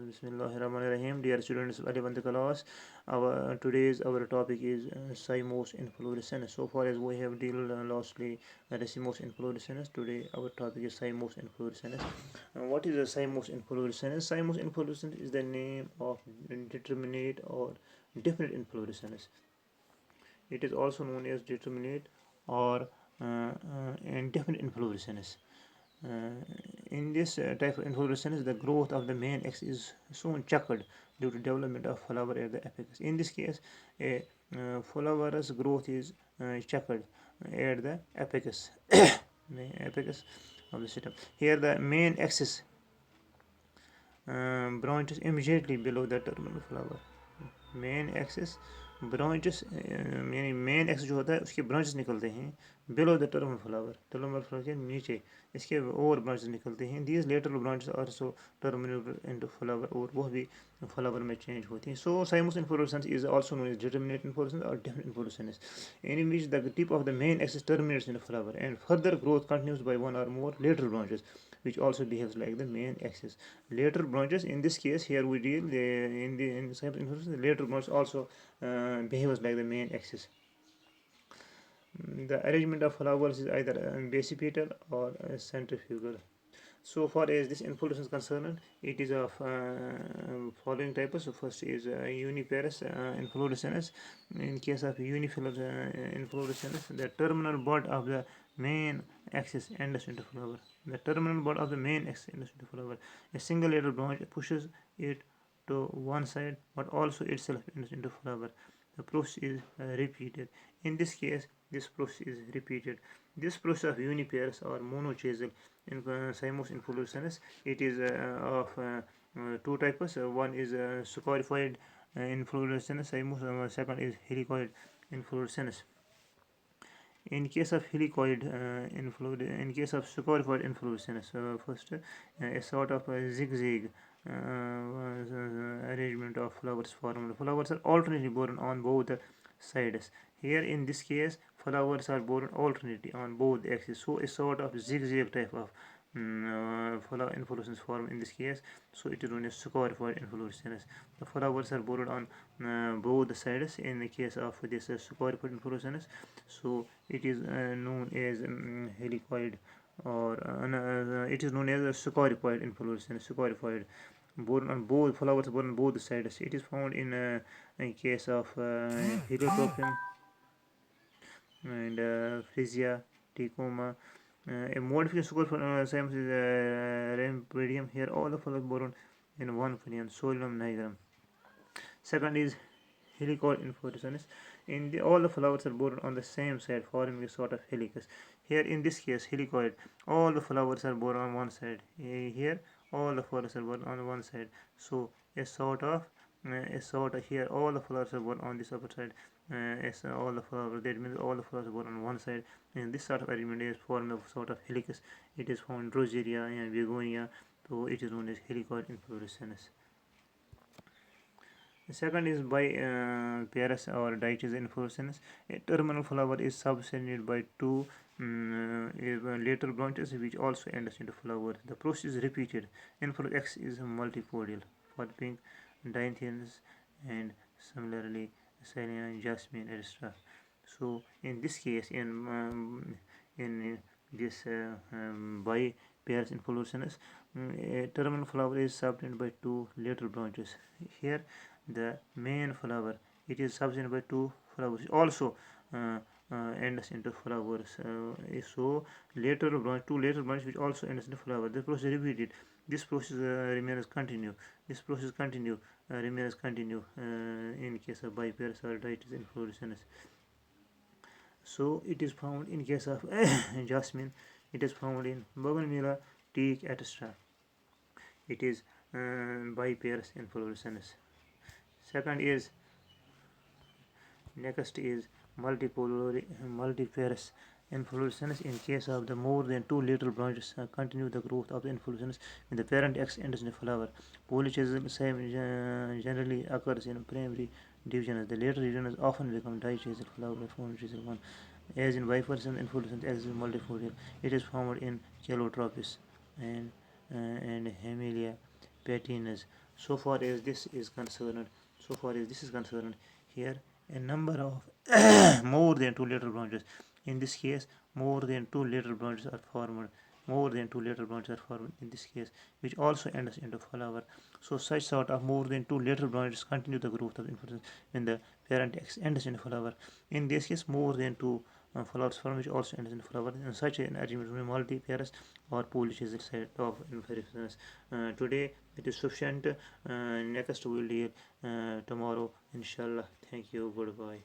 Bismillahirrahmanirrahim. Dear students of 11th class, our topic is Cymos Inflorescence. So far as we have dealt lastly the Cymos Inflorescence, today our topic is Cymos Inflorescence. What is a Cymos Inflorescence? Cymos Inflorescence is the name of determinate or definite inflorescence. It is also known as determinate or indefinite inflorescence. Uh, in this type of inflorescence, the growth of the main axis is soon checkered due to development of flower at the apex. In this case, a flower's growth is checkered at the apex, apex of the system. Here, the main axis branches immediately below the terminal flower. Main axis branches यानी main axis जो होता है उसके branches निकलते हैं below the terminal flower के नीचे इसके और ब्रांचेस निकलते हैं these lateral branches also terminal into flower और वह भी फ्लावर में चेंज होती हैं so cymose inflorescence is also known as determinate inflorescence or different inflorescence in which the tip of the main axis terminates in flower and further growth continues by one or more lateral branches which also behaves like the main axis. Later branches, in this case, here we deal in the same influence, the later branch also behaves like the main axis. The arrangement of flowers is either basipetal or centrifugal. So far as this inflorescence is concerned, it is of following types. So first is uniparous inflorescence. In case of unifilar inflorescence, the terminal bud of the main axis ends into flower. The terminal bud of the main axis ends into flower. A single lateral branch pushes it to one side, but also itself ends into flower. The process is repeated. In this case, this process is repeated. This process of unipairs or monochasal in Cymos inflorescence, it is of two types. One is scorified inflorescence, second is helicoid inflorescence. In case of helicoid in case of scorified inflorescence, first a sort of a zigzag arrangement of flowers formed. Flowers are alternately borne on both the sides. Here in this case, flowers are borne alternately on both axes. So a sort of zigzag type of flower inflorescence form in this case. So it is known as scorified inflorescence. The flowers are borne on both the sides in the case of this scorified inflorescence. So it is known as helicoid or it is known as a scorified inflorescence. Scorified, born on both flowers, born on both sides. It is found in case of heliotropin and Frisia, Tecoma. A modification score for Sims is Rampedium. Here, all the flowers born in one folium, Solium nigrum. Second is helicoid inflorescence. All the flowers are borne on the same side, forming a sort of helix. Here, in this case, helicoid, all the flowers are borne on one side. Here, all the flowers are borne on one side. So, a sort of here, all the flowers are borne on this upper side. All the flowers, that means all the flowers are borne on one side. And this sort of arrangement is formed of sort of helix. It is found in Rosaria and Begonia. So, it is known as helicoid inflorescence. The second is by pairs or ditches inflorescence. A terminal flower is subsended by two lateral branches which also ends into flower. The process is repeated. Inflorescence X is multipodial for pink, dianthus, and similarly Silena, jasmine, etc. So in this case, in this by pairs inflorescence, a terminal flower is subtended by two lateral branches. Here the main flower, it is subtended by two flowers also ends into flowers. So lateral branch, two lateral branches which also ends into flower. The process is repeated. This process remains continue. This process remains continue in case of bipairs or ditches inflorescence. So it is found in case of jasmine. It is found in bougainvillea, teak, etc. It is bipairs inflorescence. Next is multipairs inflorescence. In case of the more than two lateral branches continue the growth of the inflorescence when the parent X enters in the flower. Polychasm generally occurs in primary divisions. The later regions often become dichasal flower form chasal one. As in bipartisan inflorescence X is multifolial. It is found in Calotropis and Hemilia patinas. So far as this is concerned, here a number of more than two lateral branches. In this case, more than two lateral branches are formed. In this case, which also ends into flower. So such sort of more than two lateral branches continue the growth of inflorescence when the parent ends in flower. In this case, more than two flowers form, which also ends in flower. In such an arrangement, multi-pairs or polishes the set of inflorescence. Today it is sufficient. Next we will deal tomorrow, inshallah. Thank you. Goodbye.